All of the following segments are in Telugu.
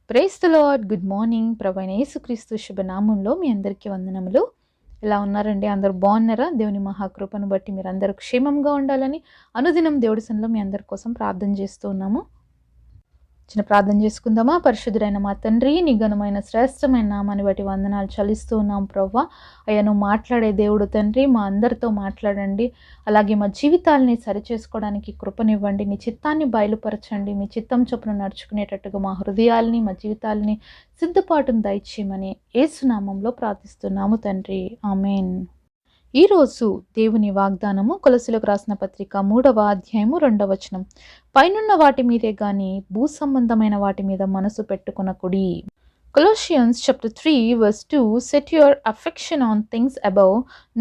Praise the lord. Good morning. ప్రభువైన యేసుక్రీస్తు శుభనామంలో మీ అందరికీ వందనములు. ఎలా ఉన్నారండి? అందరూ బాగున్నారా? దేవుని మహాకృపను బట్టి మీరందరూ క్షేమంగా ఉండాలని అనుదినం దేవుడి సన్నిధిలో మీ అందరి కోసం ప్రార్థన చేస్తూ ఉన్నాము. చిన్న ప్రార్థన చేసుకుందామా? పరిశుద్ధుడైన మా తండ్రి, నీ ఘనమైన శ్రేష్టమైన నామాన్ని బట్టి వందనాలు చెల్లిస్తూ ఉన్నాం ప్రభువా. అయ్యా, నువ్వు మాట్లాడే దేవుడు తండ్రి, మా అందరితో మాట్లాడండి. అలాగే మా జీవితాలని సరిచేసుకోవడానికి కృపనివ్వండి. నీ చిత్తాన్ని బయలుపరచండి. మీ చిత్తం చొప్పున నడుచుకునేటట్టుగా మా హృదయాల్ని, మా జీవితాలని సిద్ధపాటును దయచేయమని యేసునామంలో ప్రార్థిస్తున్నాము తండ్రి. ఆమేన్. ఈరోజు దేవుని వాగ్దానము కొలస్సీలకు రాసిన పత్రిక 3వ అధ్యాయము 2వ వచనం. పైనున్న వాటి మీదే గాని భూ సంబంధమైన వాటి మీద మనసు పెట్టుకొనకుడి. Colossians chapter 3 verse 2, set your affection on things above,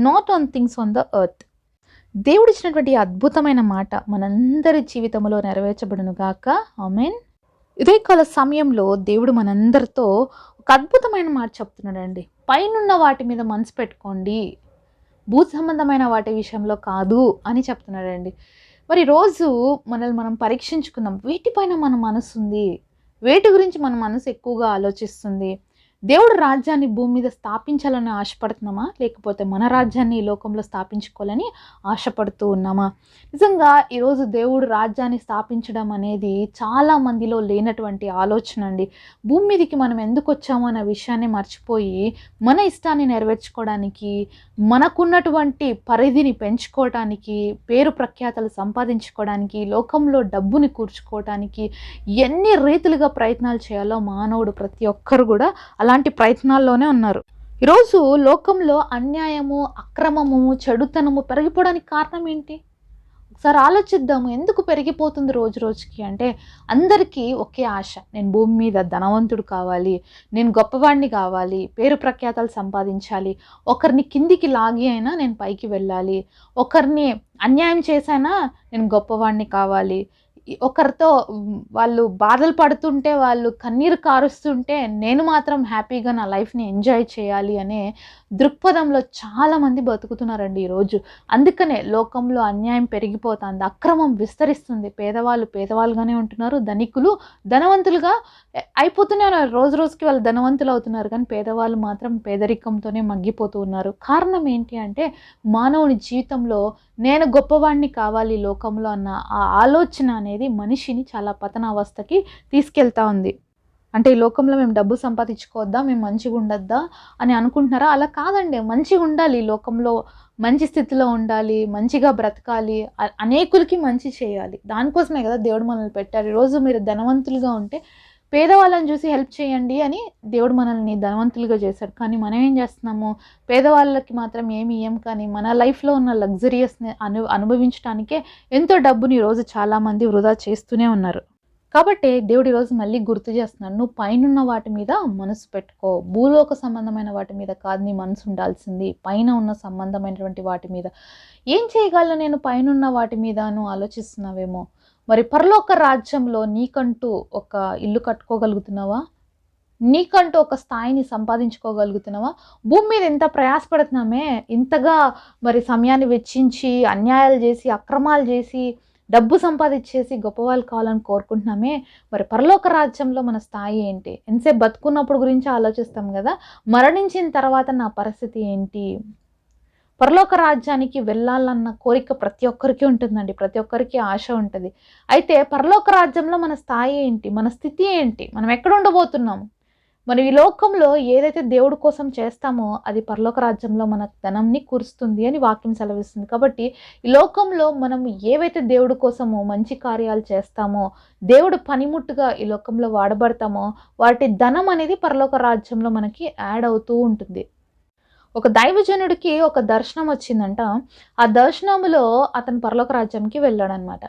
not on things on the earth. దేవుడిచ్చినటువంటి అద్భుతమైన మాట మనందరి జీవితంలో నెరవేర్చబడును గాక. ఆమేన్. ఇదే కాల సమయంలో దేవుడు మనందరితో ఒక అద్భుతమైన మాట చెప్తున్నాడండి. పైనున్న వాటి మీద మనసు పెట్టుకోండి, భూ సంబంధమైన వాటి విషయంలో కాదు అని చెప్తున్నాడండి. మరి రోజు మనల్ని మనం పరీక్షించుకుందాం. వేటిపైన మన మనసు ఉంది? వేటి గురించి మన మనసు ఎక్కువగా ఆలోచిస్తుంది? దేవుడు రాజ్యాన్ని భూమి మీద స్థాపించాలని ఆశపడుతున్నామా, లేకపోతే మన రాజ్యాన్ని ఈ లోకంలో స్థాపించుకోవాలని ఆశపడుతూ ఉన్నామా? నిజంగా ఈరోజు దేవుడు రాజ్యాన్ని స్థాపించడం అనేది చాలా మందిలో లేనటువంటి ఆలోచన అండి. భూమి మీదకి మనం ఎందుకు వచ్చామో అనే విషయాన్ని మర్చిపోయి మన ఇష్టాన్ని నెరవేర్చుకోవడానికి, మనకున్నటువంటి పరిధిని పెంచుకోవడానికి, పేరు ప్రఖ్యాతలు సంపాదించుకోవడానికి, లోకంలో డబ్బుని కూర్చుకోవడానికి ఎన్ని రీతిలుగా ప్రయత్నాలు చేయాలో మానవుడు ప్రతి ఒక్కరు కూడా అలాంటి ప్రయత్నాల్లోనే ఉన్నారు. ఈరోజు లోకంలో అన్యాయము, అక్రమము, చెడుతనము పెరిగిపోవడానికి కారణం ఏంటి? ఒకసారి ఆలోచిద్దాము. ఎందుకు పెరిగిపోతుంది రోజు రోజుకి అంటే, అందరికీ ఒకే ఆశ. నేను భూమి మీద ధనవంతుడు కావాలి, నేను గొప్పవాడిని కావాలి, పేరు ప్రఖ్యాతలు సంపాదించాలి, ఒకరిని కిందికి లాగి అయినా నేను పైకి వెళ్ళాలి, ఒకరిని అన్యాయం చేసైనా నేను గొప్పవాడిని కావాలి, ఒకరితో వాళ్ళు బాధలు పడుతుంటే, వాళ్ళు కన్నీరు కారుస్తుంటే నేను మాత్రం హ్యాపీగా నా లైఫ్ని ఎంజాయ్ చేయాలి అనే దృక్పథంలో చాలామంది బతుకుతున్నారండి ఈరోజు. అందుకనే లోకంలో అన్యాయం పెరిగిపోతుంది, అక్రమం విస్తరిస్తుంది. పేదవాళ్ళు పేదవాళ్ళుగానే ఉంటున్నారు, ధనికులు ధనవంతులుగా అయిపోతూనే ఉన్నారు. రోజు రోజుకి వాళ్ళు ధనవంతులు అవుతున్నారు, కానీ పేదవాళ్ళు మాత్రం పేదరికంతోనే మగ్గిపోతూ ఉన్నారు. కారణం ఏంటి అంటే, మానవుని జీవితంలో నేను గొప్పవాడిని కావాలి లోకంలో అన్న ఆ ఆలోచన అనేది మనిషిని చాలా పతనావస్థకి తీసుకెళ్తా ఉంది. అంటే ఈ లోకంలో మేము డబ్బు సంపాదించుకోవద్దా, మేము మంచిగా ఉండొద్దా అని అనుకుంటున్నారా? అలా కాదండి. మంచిగా ఉండాలి, ఈ లోకంలో మంచి స్థితిలో ఉండాలి, మంచిగా బ్రతకాలి, అనేకులకి మంచి చేయాలి. దానికోసమే కదా దేవుడు మనల్ని పెట్టారు. ఈరోజు మీరు ధనవంతులుగా ఉంటే పేదవాళ్ళని చూసి హెల్ప్ చేయండి అని దేవుడు మనల్ని ధనవంతులుగా చేశాడు. కానీ మనం ఏం చేస్తున్నాము? పేదవాళ్ళకి మాత్రం ఏమి ఇయ్యం, కానీ మన లైఫ్లో ఉన్న లగ్జరియస్ని అనుభవించడానికే ఎంతో డబ్బుని ఈరోజు చాలామంది వృధా చేస్తూనే ఉన్నారు. కాబట్టి దేవుడు ఈరోజు మళ్ళీ గుర్తు చేస్తున్నాడు, నువ్వు పైనున్న వాటి మీద మనసు పెట్టుకో, భూలోక సంబంధమైన వాటి మీద కాదు నీ మనసు ఉండాల్సింది, పైన ఉన్న సంబంధమైనటువంటి వాటి మీద. ఏం చేయగలను నేను పైనున్న వాటి మీద నువ్వు ఆలోచిస్తున్నావేమో. మరి పరలోక రాజ్యంలో నీకంటూ ఒక ఇల్లు కట్టుకోగలుగుతున్నావా? నీకంటూ ఒక స్థాయిని సంపాదించుకోగలుగుతున్నావా? భూమి మీద ఎంత ప్రయాసపడుతున్నామే, ఇంతగా మరి సమయాన్ని వెచ్చించి, అన్యాయాలు చేసి, అక్రమాలు చేసి, డబ్బు సంపాదించేసి గొప్పవాళ్ళు కావాలని కోరుకుంటున్నామే. మరి పరలోక రాజ్యంలో మన స్థాయి ఏంటి? ఎంతసేపు బతుకున్నప్పుడు గురించి ఆలోచిస్తాం కదా, మరణించిన తర్వాత నా పరిస్థితి ఏంటి? పరలోక రాజ్యానికి వెళ్ళాలన్న కోరిక ప్రతి ఒక్కరికి ఉంటుందండి, ప్రతి ఒక్కరికి ఆశ ఉంటుంది. అయితే పరలోక రాజ్యంలో మన స్థాయి ఏంటి, మన స్థితి ఏంటి, మనం ఎక్కడ ఉండబోతున్నాము? మనం ఈ లోకంలో ఏదైతే దేవుడి కోసం చేస్తామో అది పరలోక రాజ్యంలో మన ధనంని కూరుస్తుంది అని వాక్యం సెలవిస్తుంది. కాబట్టి ఈ లోకంలో మనం ఏవైతే దేవుడి కోసమో మంచి కార్యాలు చేస్తామో, దేవుడు పనిముట్టుగా ఈ లోకంలో వాడబడతామో, వాటి ధనం అనేది పరలోక రాజ్యంలో మనకి యాడ్ అవుతూ ఉంటుంది. ఒక దైవజనుడికి ఒక దర్శనం వచ్చిందంట. ఆ దర్శనంలో అతను పరలోక రాజ్యంకి వెళ్ళాడనమాట.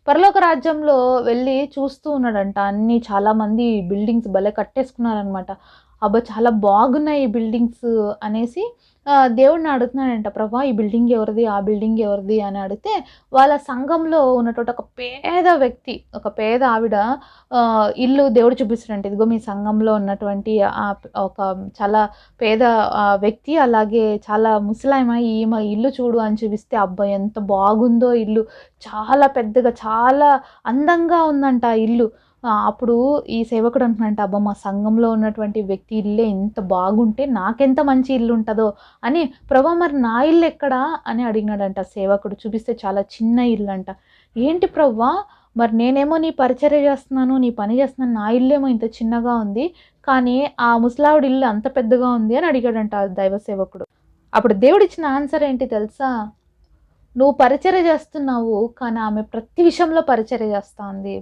పరలోక రాజ్యంలో వెళ్ళి చూస్తూ ఉన్నాడంట. అన్నీ చాలామంది బిల్డింగ్స్ భలే కట్టేసుకున్నారనమాట. అబ్బా! చాలా బాగున్నాయి ఈ బిల్డింగ్స్ అనేసి దేవుడిని అడుగుతున్నాడంట. ప్రభా, ఈ బిల్డింగ్ ఎవరిది, ఆ బిల్డింగ్ ఎవరిది అని అడిగితే, వాళ్ళ సంఘంలో ఉన్నటువంటి ఒక పేద వ్యక్తి, ఒక పేద ఆవిడ ఇల్లు దేవుడు చూపిస్తాడంట. ఇదిగో మీ సంఘంలో ఉన్నటువంటి ఒక చాలా పేద వ్యక్తి, అలాగే చాలా ముసలాయమ, ఈమె ఇల్లు చూడు అని చూపిస్తే, అబ్బా ఎంత బాగుందో ఇల్లు, చాలా పెద్దగా చాలా అందంగా ఉందంట ఆ ఇల్లు. అప్పుడు ఈ సేవకుడు అంటున్నాడంట, అబ్బా! మా సంఘంలో ఉన్నటువంటి వ్యక్తి ఇల్లే ఇంత బాగుంటే నాకెంత మంచి ఇల్లు ఉంటదో అని, ప్రభా మరి నా ఇల్లు ఎక్కడా అని అడిగినాడంట సేవకుడు. చూపిస్తే చాలా చిన్న ఇల్లు అంట. ఏంటి ప్రవ్వా, మరి నేనేమో నీ పరిచర్య చేస్తున్నాను, నీ పని చేస్తున్నాను, నా ఇల్లేమో ఇంత చిన్నగా ఉంది, కానీ ఆ ముసలావిడ ఇల్లు అంత పెద్దగా ఉంది అని అడిగాడంట ఆ దైవ సేవకుడు. అప్పుడు దేవుడిచ్చిన ఆన్సర్ ఏంటి తెలుసా? నువ్వు పరిచర్య చేస్తున్నావు, కానీ ఆమె ప్రతి విషయంలో పరిచర్య చేస్తా ఉంది.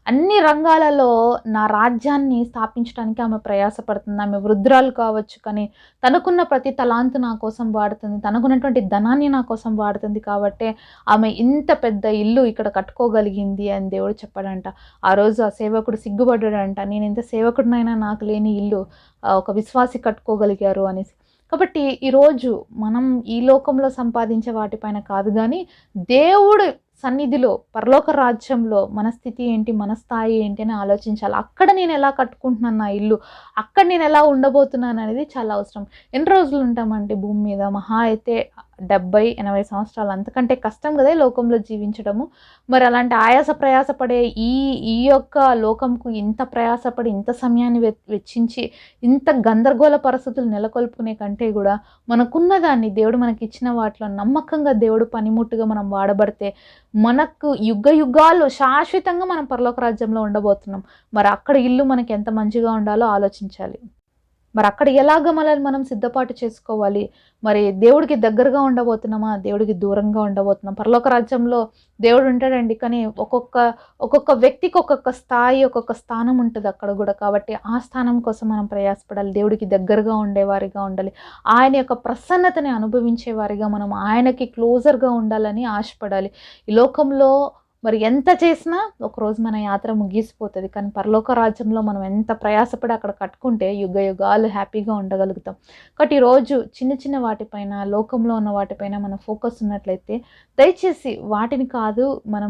అన్ని రంగాలలో నా రాజ్యాన్ని స్థాపించడానికి ఆమె ప్రయాసపడుతుంది. ఆమె వృద్ధురాలు కావచ్చు, కానీ తనకున్న ప్రతి తలాంతు నా కోసం వాడుతుంది. తనకున్నటువంటి ధనాన్ని నా కోసం వాడుతుంది. కాబట్టే ఆమె ఇంత పెద్ద ఇల్లు ఇక్కడ కట్టుకోగలిగింది అని దేవుడు చెప్పాడంట. ఆ రోజు ఆ సేవకుడు సిగ్గుపడ్డాడంట. నేను ఇంత సేవకుడినైనా నాకు లేని ఇల్లు ఒక విశ్వాసి కట్టుకోగలిగారు అనేసి. కాబట్టి ఈరోజు మనం ఈ లోకంలో సంపాదించే వాటిపైన కాదు కానీ, దేవుడు సన్నిధిలో పరలోక రాజ్యంలో మన స్థితి ఏంటి, మన స్థాయి ఏంటి అని ఆలోచించాలి. అక్కడ నేను ఎలా కట్టుకుంటున్నాను నా ఇల్లు, అక్కడ నేను ఎలా ఉండబోతున్నాను అనేది చాలా అవసరం. ఎన్ని రోజులు ఉంటామంటే భూమి మీద? మహా అయితే 70-80 సంవత్సరాలు. అంతకంటే కష్టం కదా ఈ లోకంలో జీవించడము. మరి అలాంటి ఆయాస ప్రయాసపడే ఈ ఈ యొక్క లోకంకు ఇంత ప్రయాసపడి, ఇంత సమయాన్ని వెచ్చించి, ఇంత గందరగోళ పరిస్థితులు నెలకొల్పుకునే కంటే కూడా మనకున్న దాన్ని, దేవుడు మనకి ఇచ్చిన వాటిలో నమ్మకంగా దేవుడు పనిముట్టుగా మనం వాడబడితే మనకు యుగ యుగాలు శాశ్వతంగా మనం పరలోక రాజ్యంలో ఉండబోతున్నాం. మరి అక్కడ ఇల్లు మనకి ఎంత మంచిగా ఉండాలో ఆలోచించాలి. మరి అక్కడ ఎలాగ మనల్ని మనం సిద్ధపాటు చేసుకోవాలి? మరి దేవుడికి దగ్గరగా ఉండబోతున్నామా, దేవుడికి దూరంగా ఉండబోతున్నాం? పరలోక రాజ్యంలో దేవుడు ఉంటాడండి, కానీ ఒక్కొక్క వ్యక్తికి ఒక్కొక్క స్థాయి, ఒక్కొక్క స్థానం ఉంటుంది అక్కడ కూడా. కాబట్టి ఆ స్థానం కోసం మనం ప్రయాసపడాలి. దేవుడికి దగ్గరగా ఉండేవారిగా ఉండాలి. ఆయన యొక్క ప్రసన్నతని అనుభవించేవారిగా మనం ఆయనకి క్లోజర్గా ఉండాలని ఆశపడాలి. ఈ లోకంలో మరి ఎంత చేసినా ఒకరోజు మన యాత్ర ముగిసిపోతుంది. కానీ పరలోక రాజ్యంలో మనం ఎంత ప్రయాసపడి అక్కడ కట్టుకుంటే యుగ యుగాలు హ్యాపీగా ఉండగలుగుతాం. కాబట్టి ఈరోజు చిన్న చిన్న వాటిపైన, లోకంలో ఉన్న వాటిపైన మన ఫోకస్ ఉన్నట్లయితే దయచేసి వాటిని కాదు, మనం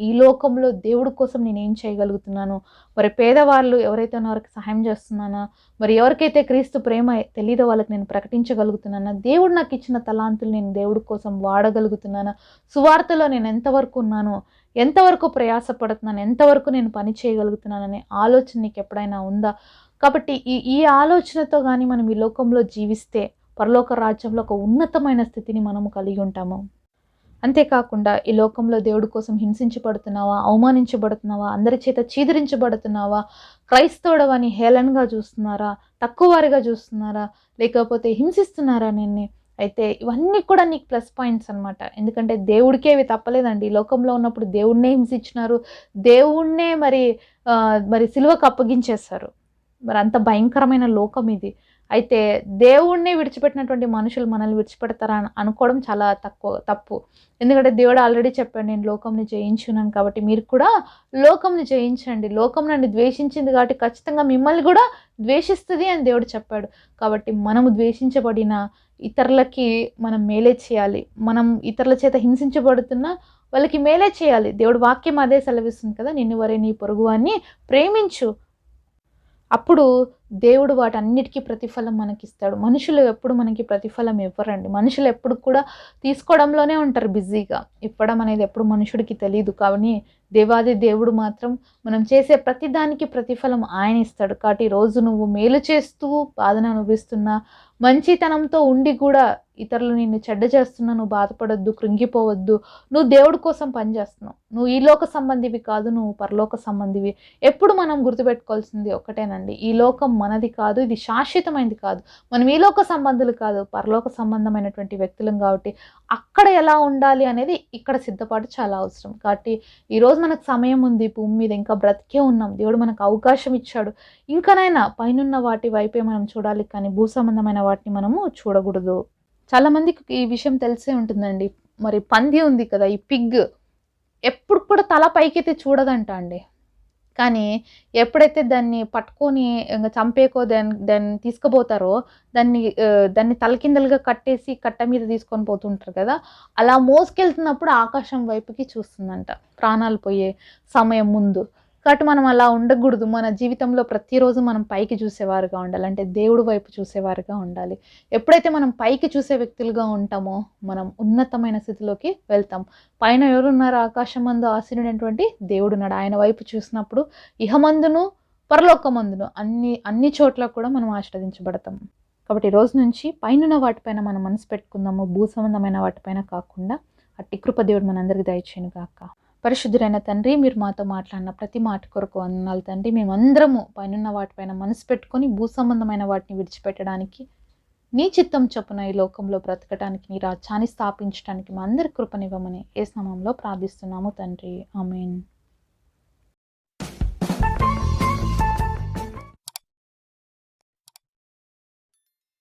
ఈ లోకంలో దేవుడి కోసం నేనేం చేయగలుగుతున్నాను, మరి పేదవాళ్ళు ఎవరైతే ఉన్నారో సహాయం చేస్తున్నానా, మరి ఎవరికైతే క్రీస్తు ప్రేమ తెలీదో వాళ్ళకి నేను ప్రకటించగలుగుతున్నానా, దేవుడు నాకు ఇచ్చిన తలాంతులు నేను దేవుడి కోసం వాడగలుగుతున్నానా, సువార్తలో నేను ఎంతవరకు ఉన్నాను, ఎంతవరకు ప్రయాసపడుతున్నాను, ఎంతవరకు నేను పని చేయగలుగుతున్నాననే ఆలోచన నీకు ఎప్పుడైనా ఉందా? కాబట్టి ఈ ఆలోచనతో కానీ మనం ఈ లోకంలో జీవిస్తే పరలోక రాజ్యంలో ఒక ఉన్నతమైన స్థితిని మనము కలిగి ఉంటాము. అంతేకాకుండా ఈ లోకంలో దేవుడి కోసం హింసించబడుతున్నావా, అవమానించబడుతున్నావా, అందరి చేత చీదరించబడుతున్నావా, క్రైస్తవుడవని హేళనగా చూస్తున్నారా, తక్కువ వారిగా చూస్తున్నారా, లేకపోతే హింసిస్తున్నారా నిన్ను? అయితే ఇవన్నీ కూడా నీకు ప్లస్ పాయింట్స్ అనమాట. ఎందుకంటే దేవుడికే ఇవి తప్పలేదండి. ఈ లోకంలో ఉన్నప్పుడు దేవుడినే హింసించినారు, దేవుడినే మరి సిలువకు అప్పగించేశారు. మరి అంత భయంకరమైన లోకం ఇది. అయితే దేవుణ్ణి విడిచిపెట్టినటువంటి మనుషులు మనల్ని విడిచిపెడతారా అనుకోవడం చాలా తప్పు. ఎందుకంటే దేవుడు ఆల్రెడీ చెప్పాడు, నేను లోకంని జయించున్నాను, కాబట్టి మీరు కూడా లోకంని జయించండి. లోకం నన్ను ద్వేషించింది కాబట్టి ఖచ్చితంగా మిమ్మల్ని కూడా ద్వేషిస్తుంది అని దేవుడు చెప్పాడు. కాబట్టి మనము ద్వేషించబడిన ఇతరులకి మనం మేలే చేయాలి. మనం ఇతరుల చేత హింసించబడుతున్నా వాళ్ళకి మేలే చేయాలి. దేవుడు వాక్యం అదే సెలవిస్తుంది కదా, నిన్ను వరే నీ పొరుగువాన్ని ప్రేమించు. అప్పుడు దేవుడు వాటన్నిటికీ ప్రతిఫలం మనకిస్తాడు. మనుషులు ఎప్పుడు మనకి ప్రతిఫలం ఇవ్వరండి. మనుషులు ఎప్పుడు కూడా తీసుకోవడంలోనే ఉంటారు బిజీగా. ఇవ్వడం అనేది ఎప్పుడు మనుషుడికి తెలియదు. కానీ దేవాది దేవుడు మాత్రం మనం చేసే ప్రతి దానికి ప్రతిఫలం ఆయన ఇస్తాడు. కాబట్టి ఈరోజు నువ్వు మేలు చేస్తూ బాధను అనుభవిస్తున్నా, మంచితనంతో ఉండి కూడా ఇతరులు నిన్ను చెడ్డ చేస్తున్నా నువ్వు బాధపడొద్దు, కృంగిపోవద్దు. నువ్వు దేవుడి కోసం పనిచేస్తున్నావు. నువ్వు ఈ లోక సంబంధివి కాదు, నువ్వు పరలోక సంబంధివి. ఎప్పుడు మనం గుర్తుపెట్టుకోవాల్సింది ఒకటేనండి, ఈ లోకం మనది కాదు, ఇది శాశ్వతమైనది కాదు. మనం ఈ లోక సంబంధులు కాదు, పరలోక సంబంధమైనటువంటి వ్యక్తులం. కాబట్టి అక్కడ ఎలా ఉండాలి అనేది ఇక్కడ సిద్ధపాటు చాలా అవసరం. కాబట్టి ఈరోజు మనకు సమయం ఉంది, భూమి మీద ఇంకా బ్రతికే ఉన్నాం, దేవుడు మనకు అవకాశం ఇచ్చాడు. ఇంకనైనా పైనున్న వాటి వైపే మనం చూడాలి, కానీ భూ సంబంధమైన వాటిని మనము చూడకూడదు. చాలామందికి ఈ విషయం తెలిసే ఉంటుందండి. మరి పంది ఉంది కదా, ఈ పిగ్ ఎప్పుడు కూడా తల పైకైతే చూడదంట అండి. కానీ ఎప్పుడైతే దాన్ని పట్టుకొని ఇంకా చంపేకో దాన్ని తీసుకుపోతారో దాన్ని తలకిందలుగా కట్టేసి కట్ట మీద తీసుకొని పోతుంటారు కదా, అలా మోసుకెళ్తున్నప్పుడు ఆకాశం వైపుకి చూస్తుందంట ప్రాణాలు పోయే సమయం ముందు. కాబట్టి మనం అలా ఉండకూడదు. మన జీవితంలో ప్రతిరోజు మనం పైకి చూసేవారుగా ఉండాలి. అంటే దేవుడి వైపు చూసేవారుగా ఉండాలి. ఎప్పుడైతే మనం పైకి చూసే వ్యక్తులుగా ఉంటామో, మనం ఉన్నతమైన స్థితిలోకి వెళ్తాం. పైన ఎవరున్నారు? ఆకాశమందు ఆసీనుడైనటువంటి దేవుడున్నాడు. ఆయన వైపు చూసినప్పుడు ఇహమందును, పరలోకమందును అన్ని చోట్ల కూడా మనం ఆశీర్వదించబడతాం. కాబట్టి ఈ రోజు నుంచి పైనున్న వాటిపైన మనం మనసు పెట్టుకుందాము. భూ సంబంధమైన వాటిపైన కాకుండా. అట్టి కృప దేవుడు మనందరికి దయచేయును గాక. పరిశుద్ధుడైన తండ్రి, మీరు మాతో మాట్లాడిన ప్రతి మాట కొరకు వందనాలు తండ్రి. మేమందరము పైనున్న వాటిపైన మనసు పెట్టుకొని భూ సంబంధమైన వాటిని విడిచిపెట్టడానికి, నీ చిత్తం చొప్పున ఈ లోకంలో బ్రతకడానికి, నీ రాజ్యాన్ని స్థాపించడానికి మా అందరి కృపనివ్వమని యేసు నామములో ప్రార్థిస్తున్నాము తండ్రి. ఆమేన్.